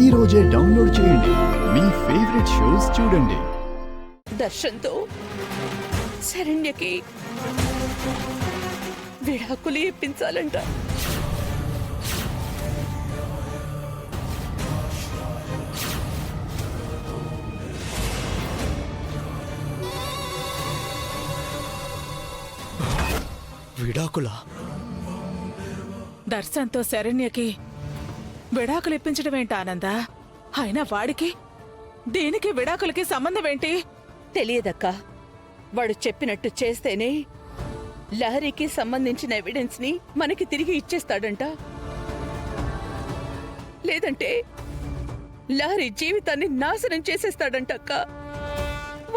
ఈ రోజే డౌన్లోడ్ చేయండి. మీ ఫేవరెట్ షోస్ చూడండి. దర్శన్తో శరణ్యకి విడాకులు ఇప్పించాలంట. విడాకులా? దర్శన్తో శరణ్యకి విడాకులు ఇప్పించడం ఏంటి ఆనంద? అయినా వాడికి దీనికి విడాకులకి సంబంధం ఏంటి? తెలియదక్క. వాడు చెప్పినట్టు చేస్తేనే లహరికి సంబంధించిన ఎవిడెన్స్ ని మనకి తిరిగి ఇచ్చేస్తాడంట. లేదంటే లహరి జీవితాన్ని నాశనం చేసేస్తాడంట అక్క.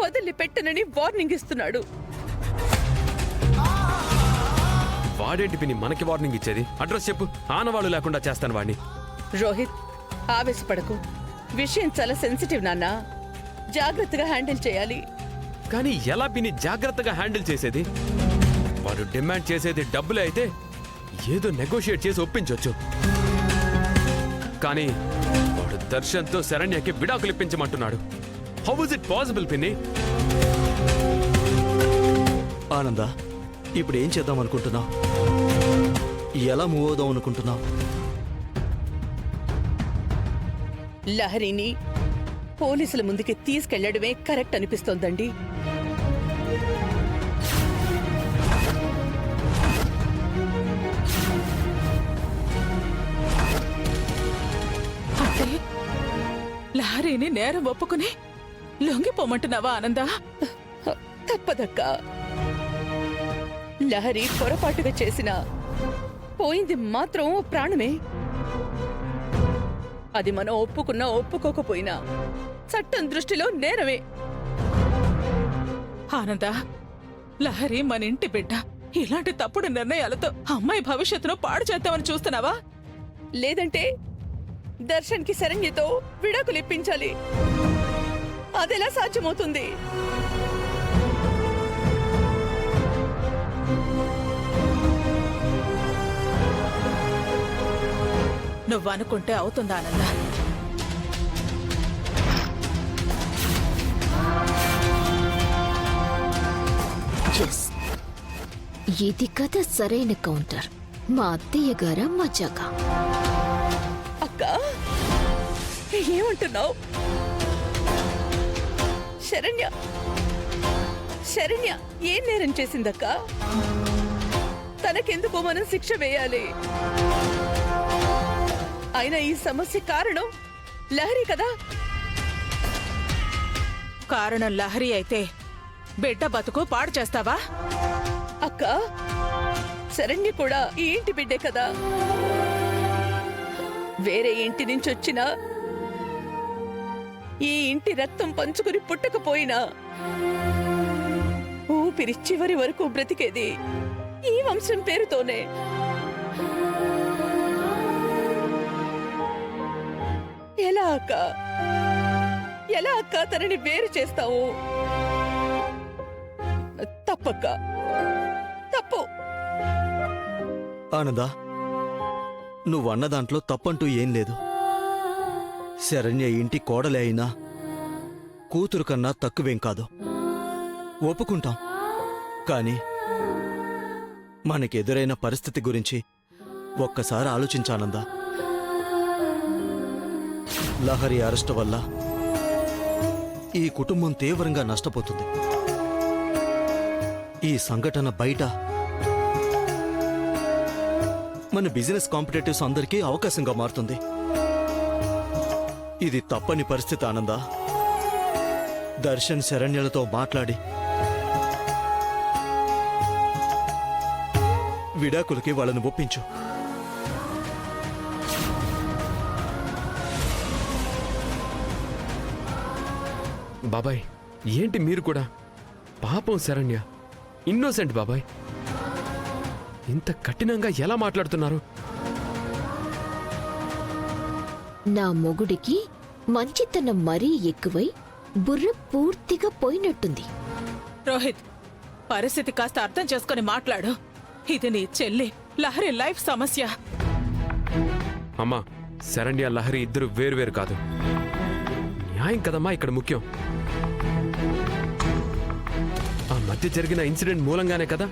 వదిలిపెట్టనని వార్నింగ్ ఇస్తున్నాడు. వాడేంటి పిన్ని మనకి వార్నింగ్ ఇచ్చేది? అడ్రస్ చెప్పు, ఆనవాళ్ళు లేకుండా చేస్తాను వాడిని. రోహిత్, ఆవేశపడకు. విషయం చాలా సెన్సిటివ్ నాన్నా. జాగ్రత్తగా హ్యాండిల్ చేయాలి. కానీ ఎలా పిన్ని జాగ్రత్తగా హ్యాండిల్ చేసేది? వాడు డిమాండ్ చేసేది డబ్బులే అయితే ఏదో నెగోషియేట్ చేసి ఒప్పించవచ్చు. కానీ వాడు దర్శన్తో శరణ్యకి విడాకులు ఇప్పించమంటున్నాడు. హౌ ఇస్ ఇట్ పాసిబుల్ పిన్ని? ఆనంద, ఇప్పుడు ఏం చేద్దాం అనుకుంటున్నావు? ఎలా మూవ్ అవుదాం అనుకుంటున్నావు? లహరిని పోలీసుల ముందుకి తీసుకెళ్లడమే కరెక్ట్ అనిపిస్తోందండి. అంటే లహరిని నేరం ఒప్పుకుని లొంగిపోమంటున్నావా ఆనంద? తప్పదక్క. లహరి పొరపాటుగా చేసిన పోయింది మాత్రం ప్రాణమే. అది మనం ఒప్పుకున్నా ఒప్పుకోకపోయినా చట్టం దృష్టిలో నేరమే. ఆనంద, లహరి మన ఇంటి బిడ్డ. ఇలాంటి తప్పుడు నిర్ణయాలతో అమ్మాయి భవిష్యత్తును పాడు చేద్దామని చూస్తున్నావా? లేదంటే దర్శన్కి శరణ్యతో విడాకులు ఇప్పించాలి. అదెలా సాధ్యమవుతుంది? నువ్వనుకుంటే అవుతుందా ఆనంద? ఇది కథ సరైన కౌంటర్. మా అత్తయ్య గార మజాగా. అక్క, ఏమంటున్నావు? శరణ్య శరణ్య ఏం నేరం చేసిందక్క? తనకెందుకు మనం శిక్ష వేయాలి? అయినా ఈ సమస్య కారణం లహరి కదా. కారణం లహరి అయితే బిడ్డ బతుకు పాడు చేస్తావా? అక్క, శరణ్య కూడా ఈ ఇంటి బిడ్డే కదా. వేరే ఇంటి నుంచి వచ్చినా ఈ ఇంటి రక్తం పంచుకుని పుట్టకపోయినా ఊపిరి చివరి వరకు బ్రతికేది ఈ వంశం పేరుతోనే. ఎలా అక్క, ఎలా అక్క తనని వేరు చేస్తావు? తప్పక్క, తప్పు. ఆనంద, నువ్వన్న దాంట్లో తప్పంటూ ఏం లేదు. శరణ్య ఇంటి కోడలే అయినా కూతురు కన్నా తక్కువేం కాదు. ఒప్పుకుంటాం. కాని మనకెదురైన పరిస్థితి గురించి ఒక్కసారి ఆలోచించానందా. లహరి అరెస్టు వల్ల ఈ కుటుంబం తీవ్రంగా నష్టపోతుంది. ఈ సంఘటన బయట మన బిజినెస్ కాంపిటేటివ్స్ అందరికీ అవకాశంగా మారుతుంది. ఇది తప్పని పరిస్థితి ఆనంద. దర్శన్ శరణ్యలతో మాట్లాడి విడాకులకి వాళ్ళని ఒప్పించు. బాబాయ్, ఏంటి మీరు కూడా? పాపం శరణ్య ఇన్నోసెంట్ బాబాయ్. ఇంత కఠినంగా ఎలా మాట్లాడుతున్నారు? నా మొగుడికి మంచితనం మరీ ఎక్కువై బుర్ర పూర్తిగా పోయినట్టుంది. రోహిత్, పరిస్థితి కాస్త అర్థం చేసుకుని మాట్లాడు. ఇది నీ చెల్లి లహరి లైఫ్ సమస్య. అమ్మా, శరణ్య లహరి ఇద్దరు వేరువేరు కాదు. న్యాయం కదమ్మా ఇక్కడ ముఖ్యం. ఆ మధ్య జరిగిన ఇన్సిడెంట్ మూలంగానే కదా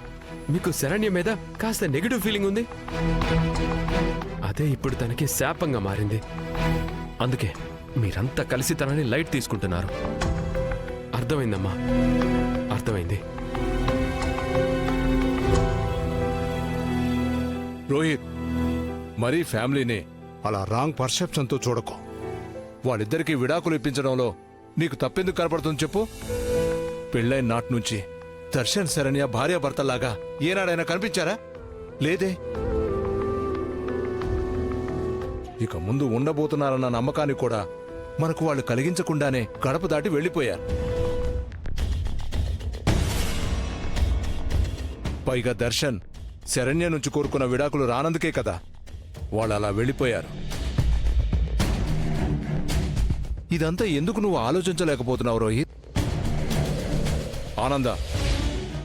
మీకు శరణ్య మీద కాస్త నెగిటివ్ ఫీలింగ్ ఉంది. అదే ఇప్పుడు తనకి శాపంగా మారింది. అందుకే మీరంతా కలిసి తనని లైట్ తీసుకుంటున్నారు. అర్థమైందమ్మా, అర్థమైంది. రోహిత్, మరీ ఫ్యామిలీని అలా రాంగ్ పర్సెప్షన్తో చూడకు. వాళ్ళిద్దరికీ విడాకులు ఇప్పించడంలో నీకు తప్పెందుకు కనపడుతుంది చెప్పు? పెళ్ళైన నాటి నుంచి దర్శన్ శరణ్య భార్యాభర్తలాగా ఏనాడైనా కనిపించారా? లేదే. ఇక ముందు ఉండబోతున్నారన్న నమ్మకాన్ని కూడా మనకు వాళ్ళు కలిగించకుండానే గడప దాటి వెళ్ళిపోయారు. పైగా దర్శన్ శరణ్య నుంచి కోరుకున్న విడాకులు రానందుకే కదా వాళ్ళు అలా వెళ్ళిపోయారు. ఇదంతా ఎందుకు నువ్వు ఆలోచించలేకపోతున్నావు రోహిత్? ఆనంద,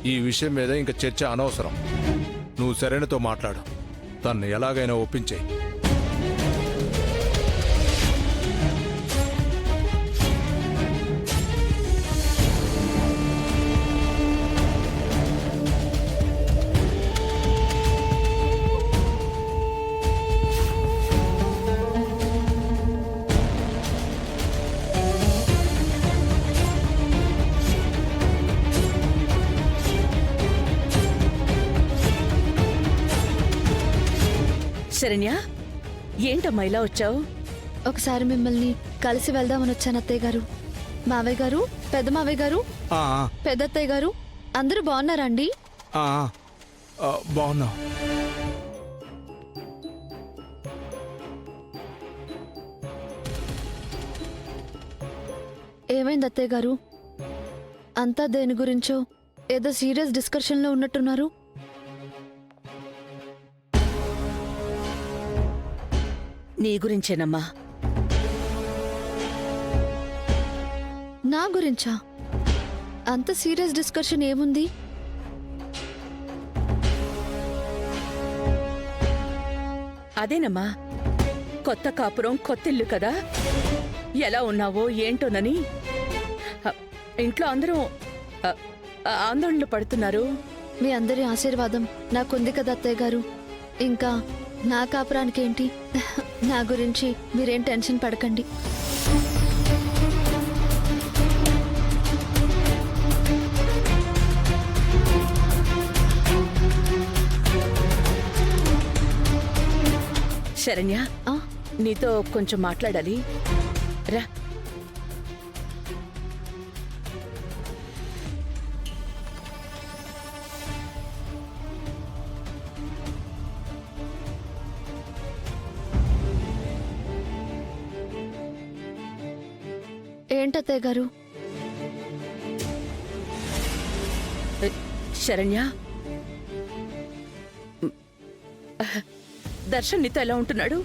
ఈ విషయం మీద ఇంక చర్చ అనవసరం. నువ్వు శరణ్యతో మాట్లాడు, తన్ను ఎలాగైనా ఒప్పించేయి. శరణ్య, ఏంటమ్మా ఇలా వచ్చావు? ఒకసారి మిమ్మల్ని కలిసి వెళ్దామని వచ్చాను అత్తయ్య గారు. మావయ్య గారు, పెద్ద మావయ్య గారు, ఆ, పెద్ద అత్తయ్య గారు అందరూ బాగున్నారండి? ఆ, ఆ, బాగున్నావు. ఏమైంది అత్తయ్య గారు? అంతా దేని గురించో ఏదో సీరియస్ డిస్కషన్లో ఉన్నట్టున్నారు. నీ గురించేనమ్మా. నా గురించా? అంత సీరియస్ డిస్కషన్ ఏముంది? అదేనమ్మా, కొత్త కాపురం కొత్తిల్లు కదా, ఎలా ఉన్నావో ఏంటోనని ఇంట్లో అందరూ ఆందోళనలు పడుతున్నారు. మీ అందరి ఆశీర్వాదం నాకుంది కదా అత్తయ్య గారు. ఇంకా నా కాపురానికేంటి? నా గురించి మీరేం టెన్షన్ పడకండి. శరణ్య, ఆ, నీతో కొంచెం మాట్లాడాలి, రా. ఏంటత్తయ్య గారు? శరణ్య, దర్శన్ నీతో ఎలా ఉంటున్నాడు?